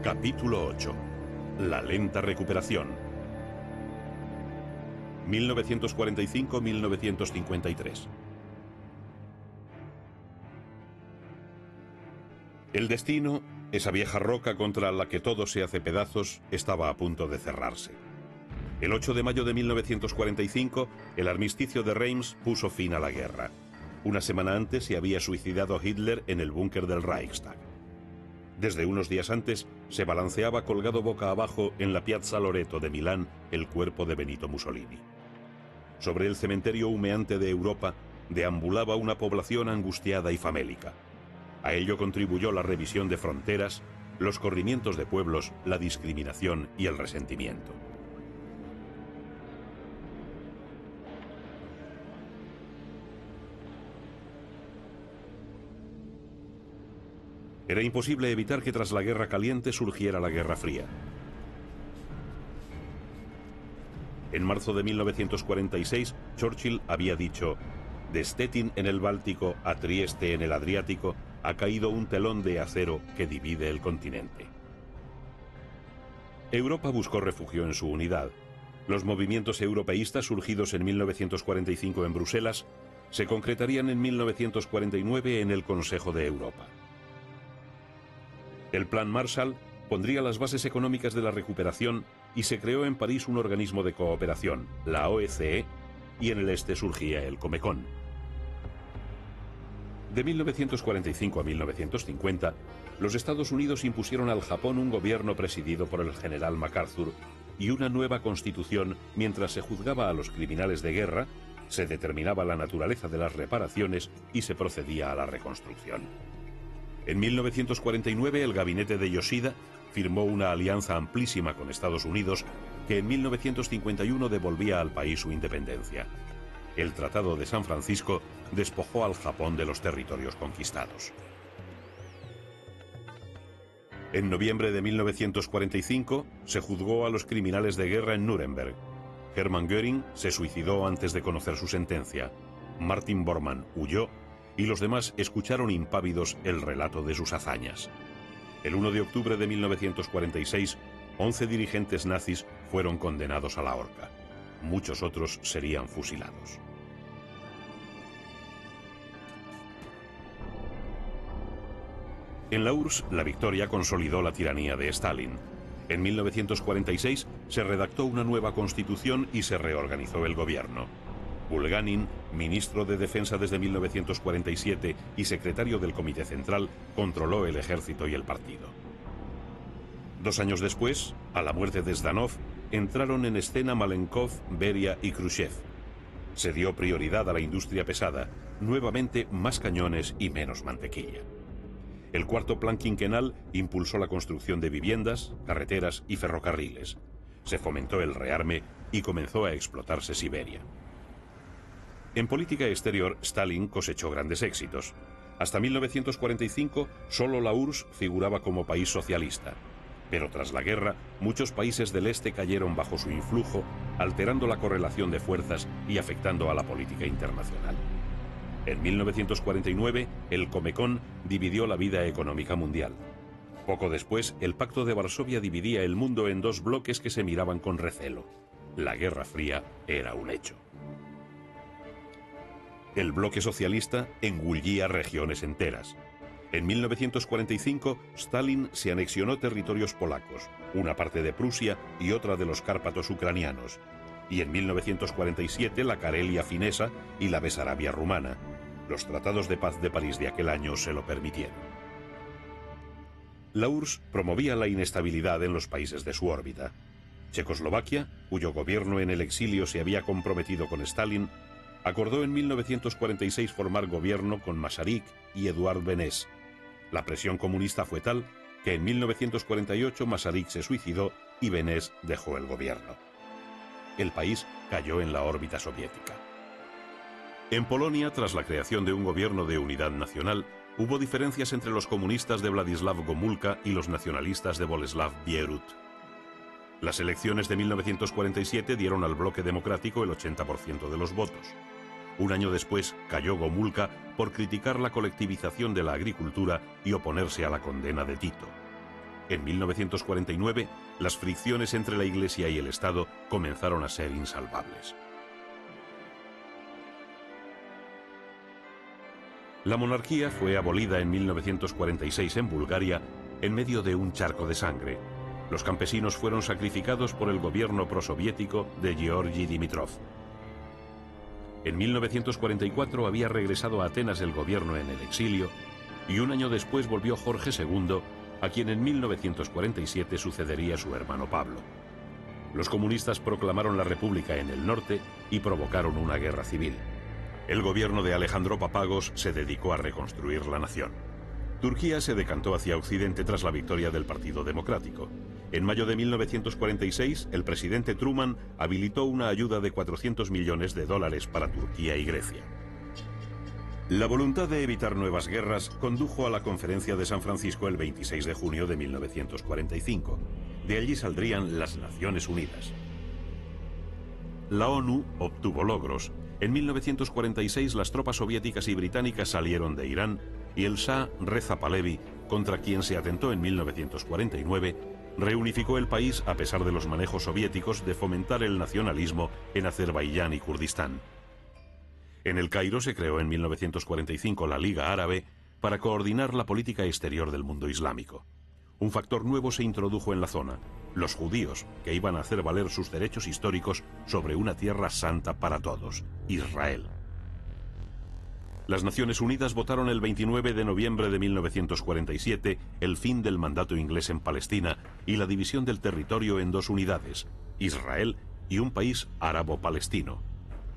Capítulo 8. La lenta recuperación. 1945-1953. El destino, esa vieja roca contra la que todo se hace pedazos, estaba a punto de cerrarse. El 8 de mayo de 1945, el armisticio de Reims puso fin a la guerra. Una semana antes se había suicidado Hitler en el búnker del Reichstag. Desde unos días antes, se balanceaba colgado boca abajo en la Piazza Loreto de Milán el cuerpo de Benito Mussolini. Sobre el cementerio humeante de Europa deambulaba una población angustiada y famélica. A ello contribuyó la revisión de fronteras, los corrimientos de pueblos, la discriminación y el resentimiento. Era imposible evitar que tras la Guerra Caliente surgiera la Guerra Fría. En marzo de 1946, Churchill había dicho: de Stettin en el Báltico a Trieste en el Adriático ha caído un telón de acero que divide el continente. Europa buscó refugio en su unidad. Los movimientos europeístas surgidos en 1945 en Bruselas se concretarían en 1949 en el Consejo de Europa. El Plan Marshall pondría las bases económicas de la recuperación y se creó en París un organismo de cooperación, la OECE, y en el este surgía el Comecon. De 1945 a 1950, los Estados Unidos impusieron al Japón un gobierno presidido por el general MacArthur y una nueva constitución mientras se juzgaba a los criminales de guerra, se determinaba la naturaleza de las reparaciones y se procedía a la reconstrucción. En 1949, el gabinete de Yoshida firmó una alianza amplísima con Estados Unidos que en 1951 devolvía al país su independencia. El Tratado de San Francisco despojó al Japón de los territorios conquistados. En noviembre de 1945 se juzgó a los criminales de guerra en Nuremberg. Hermann Göring se suicidó antes de conocer su sentencia. Martin Bormann huyó y los demás escucharon impávidos el relato de sus hazañas. El 1 de octubre de 1946, 11 dirigentes nazis fueron condenados a la horca. Muchos otros serían fusilados. En la URSS, la victoria consolidó la tiranía de Stalin. En 1946 se redactó una nueva constitución y se reorganizó el gobierno. Bulganin, ministro de Defensa desde 1947 y secretario del Comité Central, controló el ejército y el partido. 2 años después, a la muerte de Zdanov, entraron en escena Malenkov, Beria y Khrushchev. Se dio prioridad a la industria pesada, nuevamente más cañones y menos mantequilla. El cuarto plan quinquenal impulsó la construcción de viviendas, carreteras y ferrocarriles. Se fomentó el rearme y comenzó a explotarse Siberia. En política exterior, Stalin cosechó grandes éxitos. Hasta 1945, solo la URSS figuraba como país socialista. Pero tras la guerra, muchos países del este cayeron bajo su influjo, alterando la correlación de fuerzas y afectando a la política internacional. En 1949, el Comecon dividió la vida económica mundial. Poco después, el Pacto de Varsovia dividía el mundo en 2 bloques que se miraban con recelo. La Guerra Fría era un hecho. El bloque socialista engullía regiones enteras. En 1945, Stalin se anexionó territorios polacos, una parte de Prusia y otra de los Cárpatos ucranianos, y en 1947 la Carelia finesa y la Besarabia rumana. Los tratados de paz de París de aquel año se lo permitieron. La URSS promovía la inestabilidad en los países de su órbita. Checoslovaquia, cuyo gobierno en el exilio se había comprometido con Stalin, acordó en 1946 formar gobierno con Masaryk y Eduard Beneš. La presión comunista fue tal que en 1948 Masaryk se suicidó y Beneš dejó el gobierno. El país cayó en la órbita soviética. En Polonia, tras la creación de un gobierno de unidad nacional, hubo diferencias entre los comunistas de Władysław Gomulka y los nacionalistas de Bolesław Bierut. Las elecciones de 1947 dieron al bloque democrático el 80% de los votos. Un año después cayó Gomulka por criticar la colectivización de la agricultura y oponerse a la condena de Tito. En 1949, las fricciones entre la Iglesia y el Estado comenzaron a ser insalvables. La monarquía fue abolida en 1946 en Bulgaria en medio de un charco de sangre. Los campesinos fueron sacrificados por el gobierno prosoviético de Georgi Dimitrov. En 1944 había regresado a Atenas el gobierno en el exilio y un año después volvió Jorge II, a quien en 1947 sucedería su hermano Pablo. Los comunistas proclamaron la República en el norte y provocaron una guerra civil. El gobierno de Alejandro Papagos se dedicó a reconstruir la nación. Turquía se decantó hacia Occidente tras la victoria del Partido Democrático. En mayo de 1946, el presidente Truman habilitó una ayuda de $400 millones para Turquía y Grecia. La voluntad de evitar nuevas guerras condujo a la Conferencia de San Francisco el 26 de junio de 1945. De allí saldrían las Naciones Unidas. La ONU obtuvo logros. En 1946 las tropas soviéticas y británicas salieron de Irán y el Shah Reza Pahlavi, contra quien se atentó en 1949, reunificó el país a pesar de los manejos soviéticos de fomentar el nacionalismo en Azerbaiyán y Kurdistán. En El Cairo se creó en 1945 la Liga Árabe para coordinar la política exterior del mundo islámico. Un factor nuevo se introdujo en la zona: los judíos, que iban a hacer valer sus derechos históricos sobre una tierra santa para todos, Israel. Las Naciones Unidas votaron el 29 de noviembre de 1947 el fin del mandato inglés en Palestina y la división del territorio en dos unidades, Israel y un país árabo-palestino.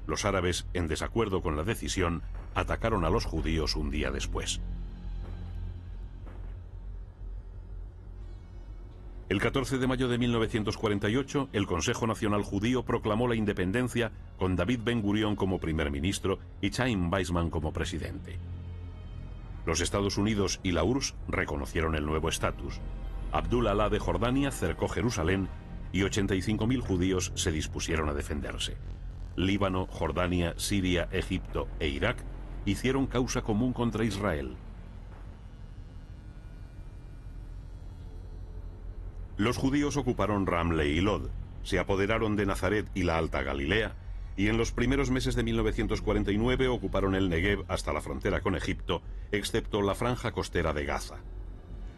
Los árabes, en desacuerdo con la decisión, atacaron a los judíos un día después. El 14 de mayo de 1948, el Consejo Nacional Judío proclamó la independencia con David Ben Gurión como primer ministro y Chaim Weizmann como presidente. Los Estados Unidos y la URSS reconocieron el nuevo estatus. Abdul Alá de Jordania cercó Jerusalén y 85.000 judíos se dispusieron a defenderse. Líbano, Jordania, Siria, Egipto e Irak hicieron causa común contra Israel. Los judíos ocuparon Ramle y Lod, se apoderaron de Nazaret y la Alta Galilea, y en los primeros meses de 1949 ocuparon el Negev hasta la frontera con Egipto, excepto la franja costera de Gaza.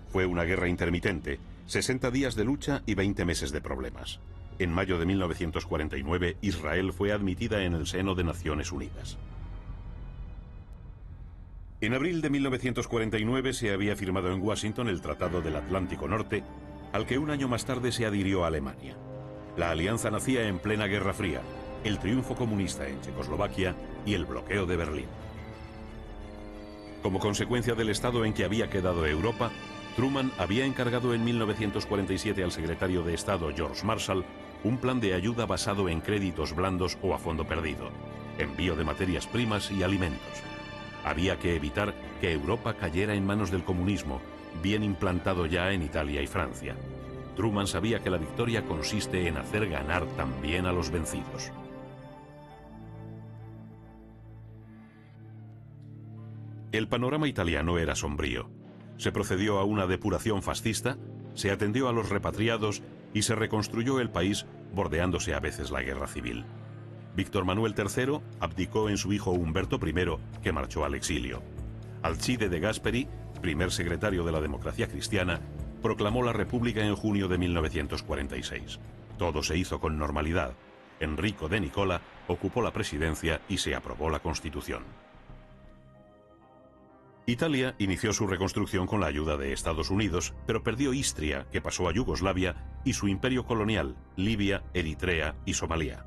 Fue una guerra intermitente, 60 días de lucha y 20 meses de problemas. En mayo de 1949, Israel fue admitida en el seno de Naciones Unidas. En abril de 1949 se había firmado en Washington el Tratado del Atlántico Norte, al que un año más tarde se adhirió Alemania. La alianza nacía en plena Guerra Fría, el triunfo comunista en Checoslovaquia y el bloqueo de Berlín. Como consecuencia del estado en que había quedado Europa, Truman había encargado en 1947 al secretario de Estado George Marshall un plan de ayuda basado en créditos blandos o a fondo perdido, envío de materias primas y alimentos. Había que evitar que Europa cayera en manos del comunismo, bien implantado ya en Italia y Francia. Truman sabía que la victoria consiste en hacer ganar también a los vencidos. El panorama italiano era sombrío. Se procedió a una depuración fascista, se atendió a los repatriados y se reconstruyó el país, bordeándose a veces la guerra civil. Víctor Manuel III abdicó en su hijo Humberto I, que marchó al exilio. Alcide de Gasperi, primer secretario de la democracia cristiana, proclamó la República en junio de 1946. Todo se hizo con normalidad. Enrico de Nicola ocupó la presidencia y se aprobó la Constitución. Italia inició su reconstrucción con la ayuda de Estados Unidos, pero perdió Istria, que pasó a Yugoslavia, y su imperio colonial, Libia, Eritrea y Somalia.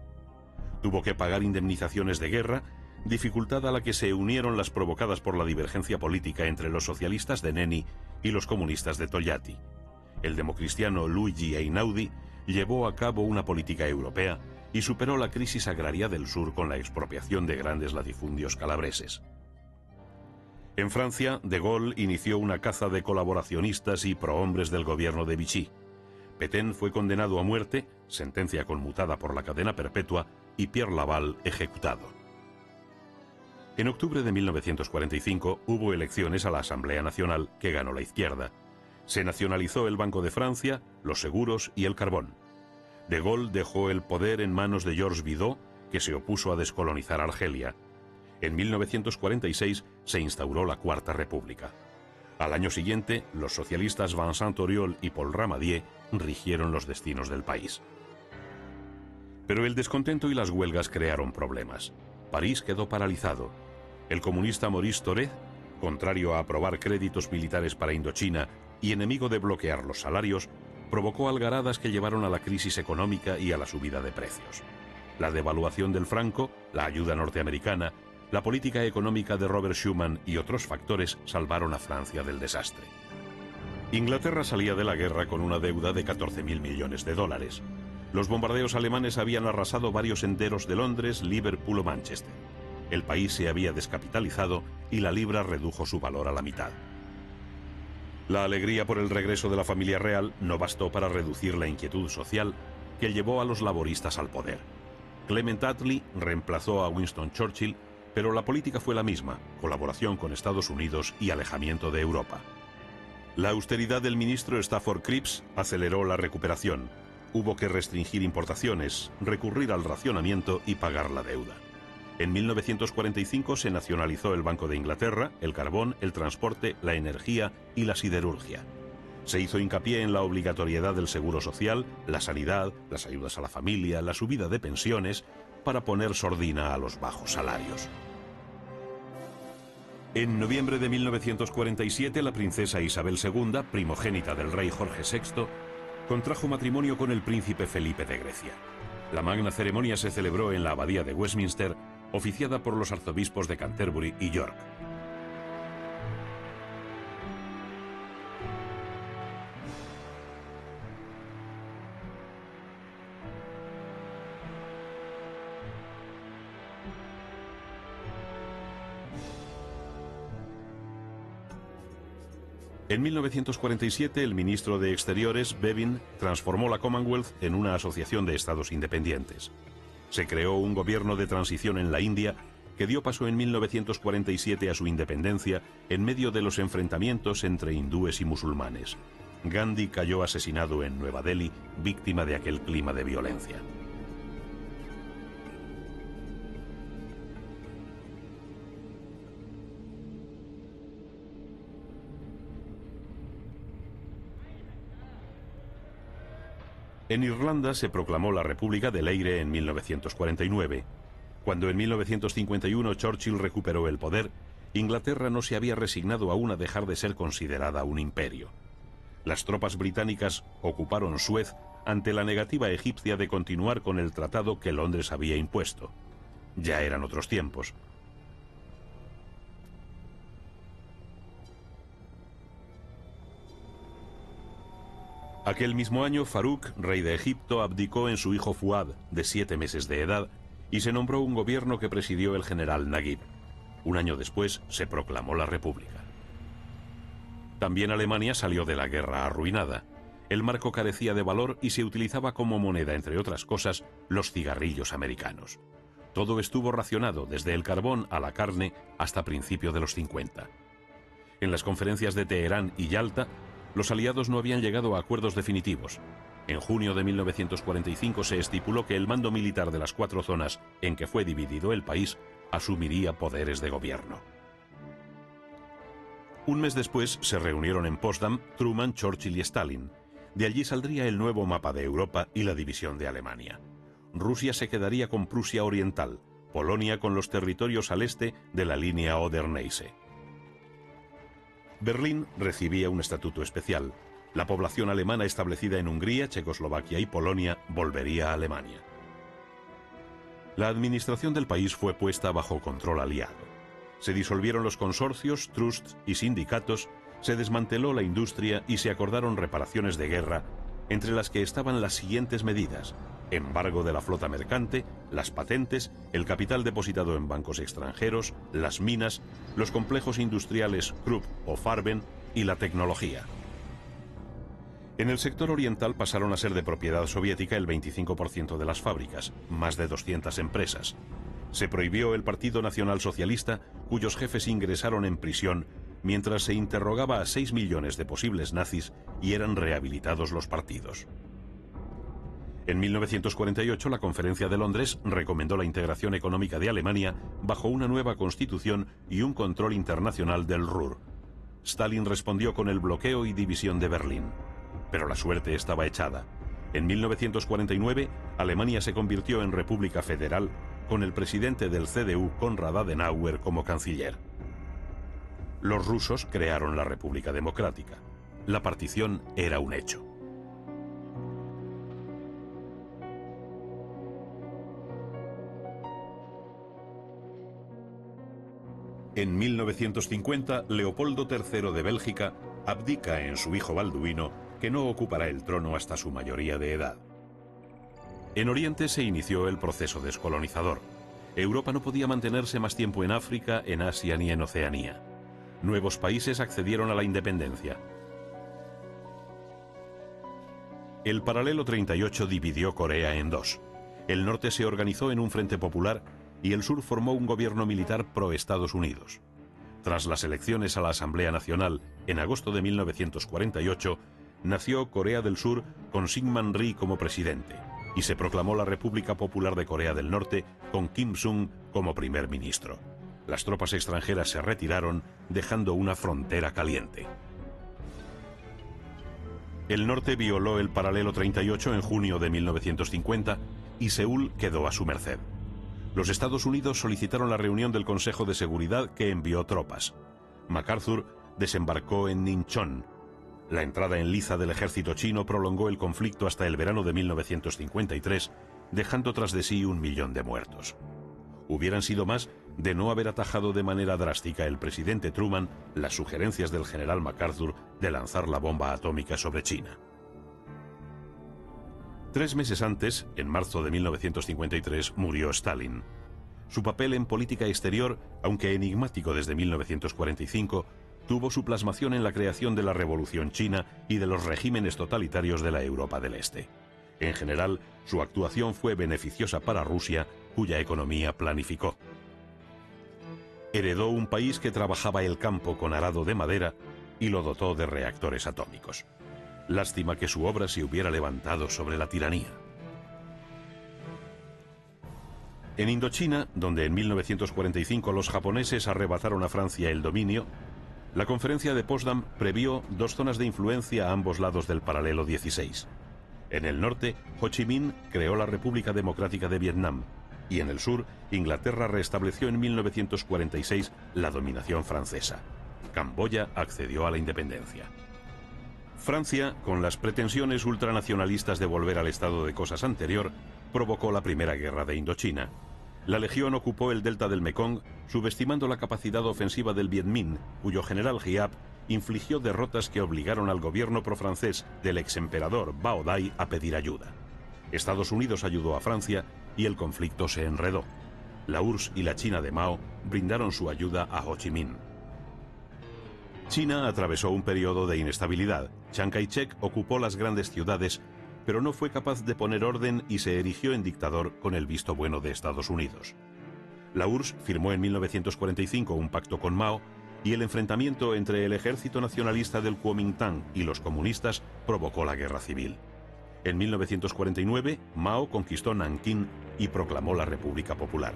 Tuvo que pagar indemnizaciones de guerra, dificultad a la que se unieron las provocadas por la divergencia política entre los socialistas de Neni y los comunistas de Togliatti. El democristiano Luigi Einaudi llevó a cabo una política europea y superó la crisis agraria del sur con la expropiación de grandes latifundios calabreses. En Francia, De Gaulle inició una caza de colaboracionistas y prohombres del gobierno de Vichy. Pétain fue condenado a muerte, sentencia conmutada por la cadena perpetua, y Pierre Laval ejecutado. En octubre de 1945 hubo elecciones a la Asamblea Nacional que ganó la izquierda. Se nacionalizó el Banco de Francia, los seguros y el carbón. De Gaulle dejó el poder en manos de Georges Bidault, que se opuso a descolonizar Argelia. En 1946 se instauró la Cuarta República. Al año siguiente, los socialistas Vincent Auriol y Paul Ramadier rigieron los destinos del país. Pero el descontento y las huelgas crearon problemas. París quedó paralizado. El comunista Maurice Thorez, contrario a aprobar créditos militares para Indochina y enemigo de bloquear los salarios, provocó algaradas que llevaron a la crisis económica y a la subida de precios. La devaluación del franco, la ayuda norteamericana, la política económica de Robert Schuman y otros factores salvaron a Francia del desastre. Inglaterra salía de la guerra con una deuda de 14.000 millones de dólares. Los bombardeos alemanes habían arrasado varios enteros de Londres, Liverpool o Manchester. El país se había descapitalizado y la libra redujo su valor a la mitad. La alegría por el regreso de la familia real no bastó para reducir la inquietud social que llevó a los laboristas al poder. Clement Attlee reemplazó a Winston Churchill, pero la política fue la misma: colaboración con Estados Unidos y alejamiento de Europa. La austeridad del ministro Stafford Cripps aceleró la recuperación. Hubo que restringir importaciones, recurrir al racionamiento y pagar la deuda. En 1945 se nacionalizó el Banco de Inglaterra, el carbón, el transporte, la energía y la siderurgia. Se hizo hincapié en la obligatoriedad del seguro social, la sanidad, las ayudas a la familia, la subida de pensiones, para poner sordina a los bajos salarios. En noviembre de 1947, la princesa Isabel II, primogénita del rey Jorge VI, contrajo matrimonio con el príncipe Felipe de Grecia. La magna ceremonia se celebró en la abadía de Westminster, oficiada por los arzobispos de Canterbury y York. En 1947, el ministro de Exteriores, Bevin, transformó la Commonwealth en una asociación de estados independientes. Se creó un gobierno de transición en la India que dio paso en 1947 a su independencia en medio de los enfrentamientos entre hindúes y musulmanes. Gandhi cayó asesinado en Nueva Delhi, víctima de aquel clima de violencia. En Irlanda se proclamó la República del Eire en 1949. Cuando en 1951 Churchill recuperó el poder, Inglaterra no se había resignado aún a dejar de ser considerada un imperio. Las tropas británicas ocuparon Suez ante la negativa egipcia de continuar con el tratado que Londres había impuesto. Ya eran otros tiempos. Aquel mismo año, Farouk, rey de Egipto, abdicó en su hijo Fuad, de 7 meses de edad, y se nombró un gobierno que presidió el general Naguib. Un año después se proclamó la República. También Alemania salió de la guerra arruinada. El marco carecía de valor y se utilizaba como moneda, entre otras cosas, los cigarrillos americanos. Todo estuvo racionado, desde el carbón a la carne hasta principios de los 50. En las conferencias de Teherán y Yalta, los aliados no habían llegado a acuerdos definitivos. En junio de 1945 se estipuló que el mando militar de las 4 zonas en que fue dividido el país asumiría poderes de gobierno. Un mes después se reunieron en Potsdam Truman, Churchill y Stalin. De allí saldría el nuevo mapa de Europa y la división de Alemania. Rusia se quedaría con Prusia Oriental, Polonia con los territorios al este de la línea Oder-Neisse. Berlín recibía un estatuto especial. La población alemana establecida en Hungría, Checoslovaquia y Polonia volvería a Alemania. La administración del país fue puesta bajo control aliado. Se disolvieron los consorcios, trusts y sindicatos, se desmanteló la industria y se acordaron reparaciones de guerra, entre las que estaban las siguientes medidas: embargo de la flota mercante, las patentes, el capital depositado en bancos extranjeros, las minas, los complejos industriales Krupp o Farben y la tecnología. En el sector oriental pasaron a ser de propiedad soviética el 25% de las fábricas, más de 200 empresas. Se prohibió el Partido Nacional Socialista, cuyos jefes ingresaron en prisión mientras se interrogaba a 6 millones de posibles nazis y eran rehabilitados los partidos. En 1948, la Conferencia de Londres recomendó la integración económica de Alemania bajo una nueva constitución y un control internacional del Ruhr. Stalin respondió con el bloqueo y división de Berlín. Pero la suerte estaba echada. En 1949, Alemania se convirtió en República Federal, con el presidente del CDU, Konrad Adenauer, como canciller. Los rusos crearon la República Democrática. La partición era un hecho. En 1950, Leopoldo III de Bélgica abdica en su hijo Balduino, que no ocupará el trono hasta su mayoría de edad. En Oriente se inició el proceso descolonizador. Europa no podía mantenerse más tiempo en África, en Asia ni en Oceanía. Nuevos países accedieron a la independencia. El paralelo 38 dividió Corea en dos. El norte se organizó en un frente popular y el sur formó un gobierno militar pro-Estados Unidos. Tras las elecciones a la Asamblea Nacional en agosto de 1948, nació Corea del Sur con Syngman Rhee como presidente y se proclamó la República Popular de Corea del Norte con Kim Il-sung como primer ministro. Las tropas extranjeras se retiraron, dejando una frontera caliente. El norte violó el paralelo 38 en junio de 1950 y Seúl quedó a su merced. Los Estados Unidos solicitaron la reunión del Consejo de Seguridad, que envió tropas. MacArthur desembarcó en Incheon. La entrada en liza del ejército chino prolongó el conflicto hasta el verano de 1953, dejando tras de sí 1 millón de muertos. Hubieran sido más de no haber atajado de manera drástica el presidente Truman las sugerencias del general MacArthur de lanzar la bomba atómica sobre China. 3 meses antes, en marzo de 1953, murió Stalin. Su papel en política exterior, aunque enigmático desde 1945, tuvo su plasmación en la creación de la Revolución China y de los regímenes totalitarios de la Europa del Este. En general, su actuación fue beneficiosa para Rusia, cuya economía planificó. Heredó un país que trabajaba el campo con arado de madera y lo dotó de reactores atómicos. Lástima que su obra se hubiera levantado sobre la tiranía. En Indochina, donde en 1945 los japoneses arrebataron a Francia el dominio, la Conferencia de Potsdam previó 2 zonas de influencia a ambos lados del paralelo 16. En el norte, Ho Chi Minh creó la República Democrática de Vietnam, y en el sur, Inglaterra restableció en 1946 la dominación francesa. Camboya accedió a la independencia. Francia, con las pretensiones ultranacionalistas de volver al estado de cosas anterior, provocó la Primera Guerra de Indochina. La Legión ocupó el delta del Mekong, subestimando la capacidad ofensiva del Viet Minh, cuyo general Giap infligió derrotas que obligaron al gobierno profrancés del exemperador Bao Dai a pedir ayuda. Estados Unidos ayudó a Francia y el conflicto se enredó. La URSS y la China de Mao brindaron su ayuda a Ho Chi Minh. China atravesó un periodo de inestabilidad. Chiang Kai-shek ocupó las grandes ciudades, pero no fue capaz de poner orden y se erigió en dictador con el visto bueno de Estados Unidos. La URSS firmó en 1945 un pacto con Mao y el enfrentamiento entre el ejército nacionalista del Kuomintang y los comunistas provocó la guerra civil. En 1949, Mao conquistó Nankín y proclamó la República Popular.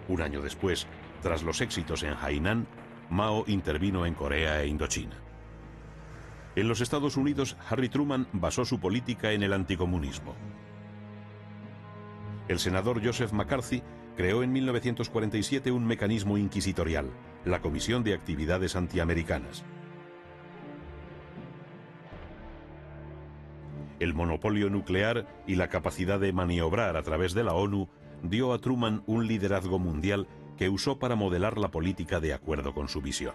Un año después, tras los éxitos en Hainan, Mao intervino en Corea e Indochina. En los Estados Unidos, Harry Truman basó su política en el anticomunismo. El senador Joseph McCarthy creó en 1947 un mecanismo inquisitorial, la Comisión de Actividades Antiamericanas. El monopolio nuclear y la capacidad de maniobrar a través de la ONU dio a Truman un liderazgo mundial que usó para modelar la política de acuerdo con su visión.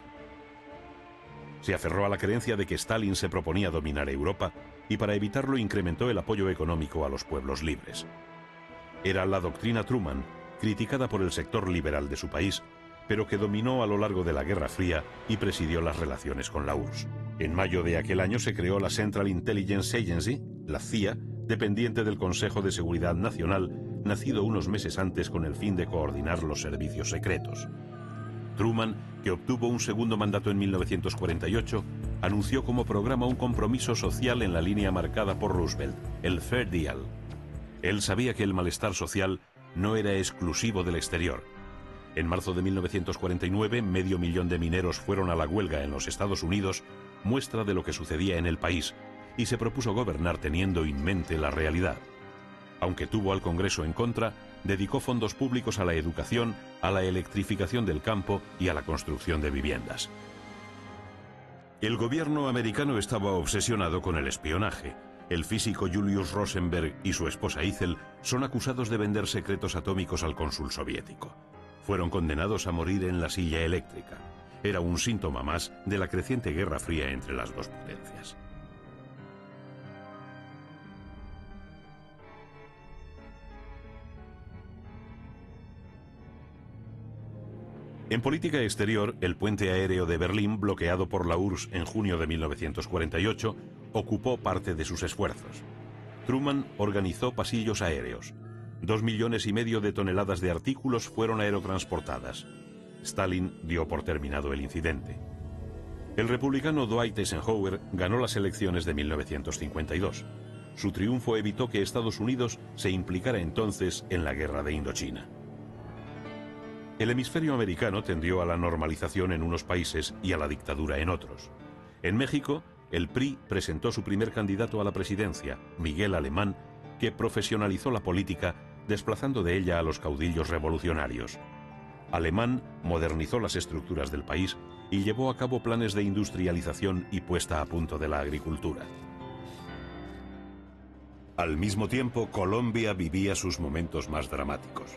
Se aferró a la creencia de que Stalin se proponía dominar Europa y para evitarlo incrementó el apoyo económico a los pueblos libres. Era la doctrina Truman, criticada por el sector liberal de su país, pero que dominó a lo largo de la Guerra Fría y presidió las relaciones con la URSS. En mayo de aquel año se creó la Central Intelligence Agency, la CIA, dependiente del Consejo de Seguridad Nacional, nacido unos meses antes con el fin de coordinar los servicios secretos. Truman, que obtuvo un segundo mandato en 1948, anunció como programa un compromiso social en la línea marcada por Roosevelt, el Fair Deal. Él sabía que el malestar social no era exclusivo del exterior. En marzo de 1949, 500.000 de mineros fueron a la huelga en los Estados Unidos, muestra de lo que sucedía en el país, y se propuso gobernar teniendo en mente la realidad. Aunque tuvo al Congreso en contra, dedicó fondos públicos a la educación, a la electrificación del campo y a la construcción de viviendas. El gobierno americano estaba obsesionado con el espionaje. El físico Julius Rosenberg y su esposa Ethel son acusados de vender secretos atómicos al cónsul soviético. Fueron condenados a morir en la silla eléctrica. Era un síntoma más de la creciente guerra fría entre las dos potencias. En política exterior, el puente aéreo de Berlín, bloqueado por la URSS en junio de 1948, ocupó parte de sus esfuerzos. Truman organizó pasillos aéreos. 2,5 millones de toneladas de artículos fueron aerotransportadas. Stalin dio por terminado el incidente. El republicano Dwight Eisenhower ganó las elecciones de 1952. Su triunfo evitó que Estados Unidos se implicara entonces en la guerra de Indochina. El hemisferio americano tendió a la normalización en unos países y a la dictadura en otros. En México, el PRI presentó su primer candidato a la presidencia, Miguel Alemán, que profesionalizó la política, desplazando de ella a los caudillos revolucionarios. Alemán modernizó las estructuras del país y llevó a cabo planes de industrialización y puesta a punto de la agricultura. Al mismo tiempo, Colombia vivía sus momentos más dramáticos.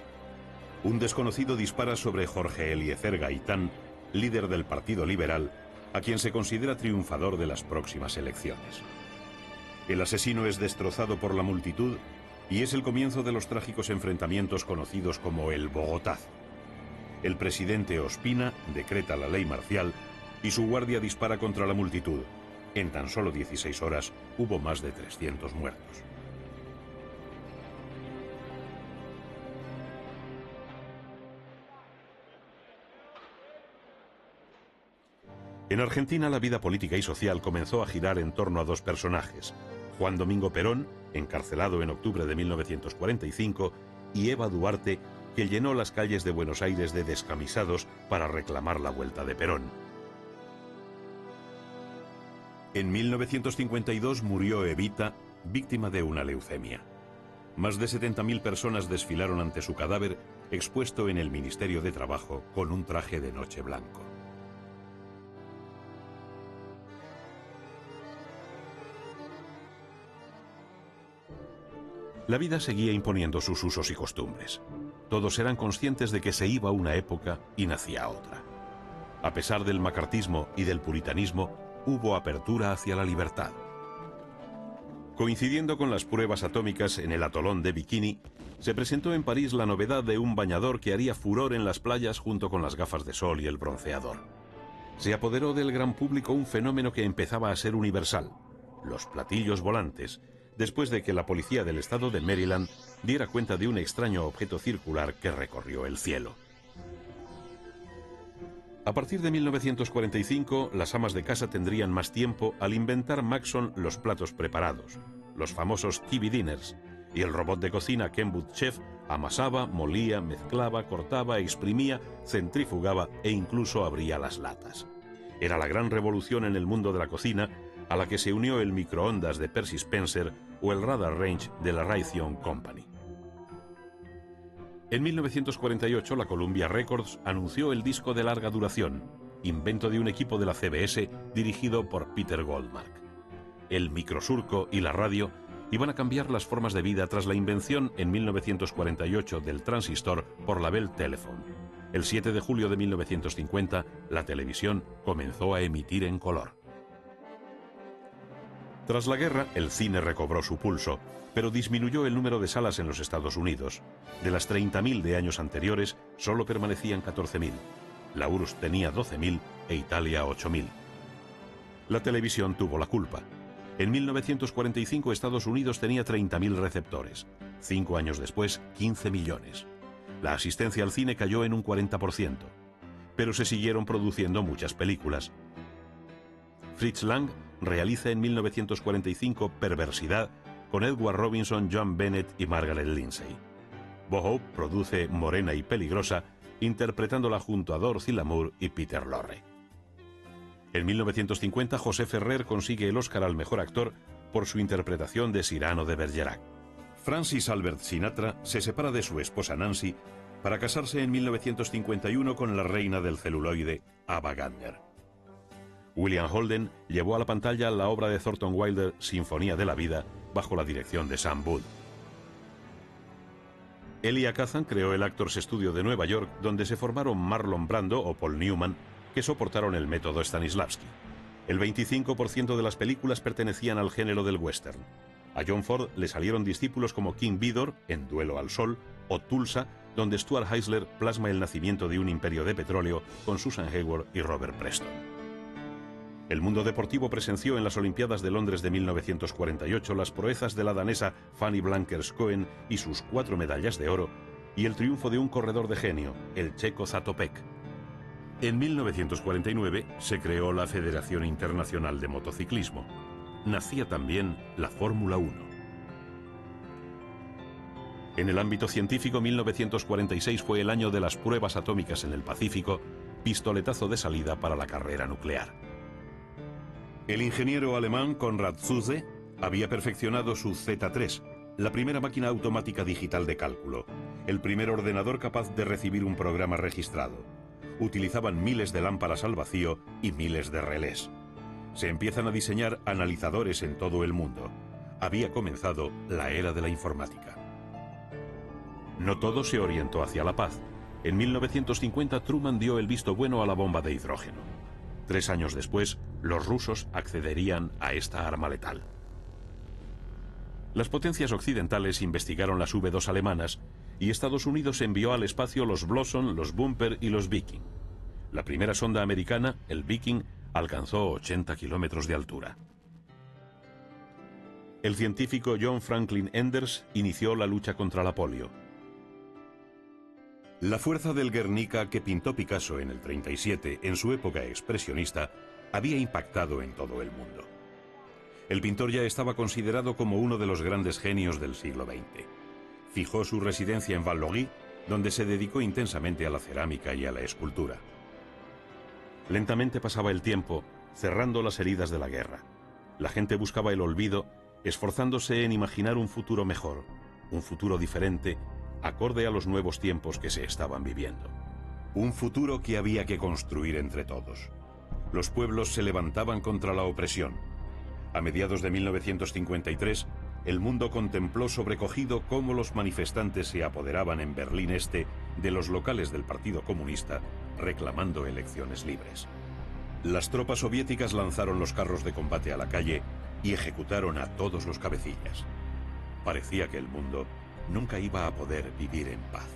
Un desconocido dispara sobre Jorge Eliezer Gaitán, líder del Partido Liberal, a quien se considera triunfador de las próximas elecciones. El asesino es destrozado por la multitud y es el comienzo de los trágicos enfrentamientos conocidos como el Bogotazo. El presidente Ospina decreta la ley marcial y su guardia dispara contra la multitud. En tan solo 16 horas hubo más de 300 muertos. En Argentina, la vida política y social comenzó a girar en torno a dos personajes: Juan Domingo Perón, encarcelado en octubre de 1945, y Eva Duarte, que llenó las calles de Buenos Aires de descamisados para reclamar la vuelta de Perón. En 1952 murió Evita, víctima de una leucemia. Más de 70.000 personas desfilaron ante su cadáver, expuesto en el Ministerio de Trabajo con un traje de noche blanco. La vida seguía imponiendo sus usos y costumbres. Todos eran conscientes de que se iba una época y nacía otra. A pesar del macartismo y del puritanismo, hubo apertura hacia la libertad. Coincidiendo con las pruebas atómicas en el atolón de Bikini, se presentó en París la novedad de un bañador que haría furor en las playas junto con las gafas de sol y el bronceador. Se apoderó del gran público un fenómeno que empezaba a ser universal: los platillos volantes, después de que la policía del estado de Maryland diera cuenta de un extraño objeto circular que recorrió el cielo. A partir de 1945, las amas de casa tendrían más tiempo al inventar Maxon los platos preparados, los famosos TV dinners, y el robot de cocina Kenwood Chef amasaba, molía, mezclaba, cortaba, exprimía, centrifugaba e incluso abría las latas. Era la gran revolución en el mundo de la cocina, a la que se unió el microondas de Percy Spencer o el Radar Range de la Raytheon Company. En 1948, la Columbia Records anunció el disco de larga duración, invento de un equipo de la CBS dirigido por Peter Goldmark. El microsurco y la radio iban a cambiar las formas de vida tras la invención en 1948 del transistor por la Bell Telephone. El 7 de julio de 1950, la televisión comenzó a emitir en color. Tras la guerra, el cine recobró su pulso, pero disminuyó el número de salas en los Estados Unidos. De las 30.000 de años anteriores, solo permanecían 14.000. La URSS tenía 12.000 e Italia 8.000. La televisión tuvo la culpa. En 1945 Estados Unidos tenía 30.000 receptores. 5 años después, 15 millones. La asistencia al cine cayó en un 40%. pero se siguieron produciendo muchas películas. Fritz Lang realiza en 1945 Perversidad con Edward Robinson, John Bennett y Margaret Lindsay. Bohope produce Morena y Peligrosa, interpretándola junto a Dorothy Lamour y Peter Lorre. En 1950, José Ferrer consigue el Oscar al mejor actor por su interpretación de Cyrano de Bergerac. Francis Albert Sinatra se separa de su esposa Nancy para casarse en 1951 con la reina del celuloide, Ava Gardner. William Holden llevó a la pantalla la obra de Thornton Wilder, Sinfonía de la Vida, bajo la dirección de Sam Wood. Elia Kazan creó el Actors Studio de Nueva York, donde se formaron Marlon Brando o Paul Newman, que soportaron el método Stanislavski. El 25% de las películas pertenecían al género del western. A John Ford le salieron discípulos como King Vidor, en Duelo al Sol, o Tulsa, donde Stuart Heisler plasma el nacimiento de un imperio de petróleo con Susan Hayward y Robert Preston. El mundo deportivo presenció en las Olimpiadas de Londres de 1948 las proezas de la danesa Fanny Blankers-Koen y sus 4 medallas de oro, y el triunfo de un corredor de genio, el checo Zatopek. En 1949 se creó la Federación Internacional de Motociclismo. Nacía también la Fórmula 1. En el ámbito científico, 1946 fue el año de las pruebas atómicas en el Pacífico, pistoletazo de salida para la carrera nuclear. El ingeniero alemán Konrad Zuse había perfeccionado su Z3, la primera máquina automática digital de cálculo, el primer ordenador capaz de recibir un programa registrado. Utilizaban miles de lámparas al vacío y miles de relés. Se empiezan a diseñar analizadores en todo el mundo. Había comenzado la era de la informática. No todo se orientó hacia la paz. En 1950 Truman dio el visto bueno a la bomba de hidrógeno. 3 años después, los rusos accederían a esta arma letal. Las potencias occidentales investigaron las V2 alemanas y Estados Unidos envió al espacio los Blossom, los Bumper y los Viking. La primera sonda americana, el Viking, alcanzó 80 kilómetros de altura. El científico John Franklin Enders inició la lucha contra la polio. La fuerza del Guernica que pintó Picasso en el 37, en su época expresionista, había impactado en todo el mundo. El pintor ya estaba considerado como uno de los grandes genios del siglo XX. Fijó su residencia en Val-Logis, donde se dedicó intensamente a la cerámica y a la escultura. Lentamente pasaba el tiempo, cerrando las heridas de la guerra. La gente buscaba el olvido, esforzándose en imaginar un futuro mejor, un futuro diferente, acorde a los nuevos tiempos que se estaban viviendo. Un futuro que había que construir entre todos. Los pueblos se levantaban contra la opresión. A mediados de 1953, el mundo contempló sobrecogido cómo los manifestantes se apoderaban en Berlín Este de los locales del Partido Comunista, reclamando elecciones libres. Las tropas soviéticas lanzaron los carros de combate a la calle y ejecutaron a todos los cabecillas. Parecía que el mundo nunca iba a poder vivir en paz.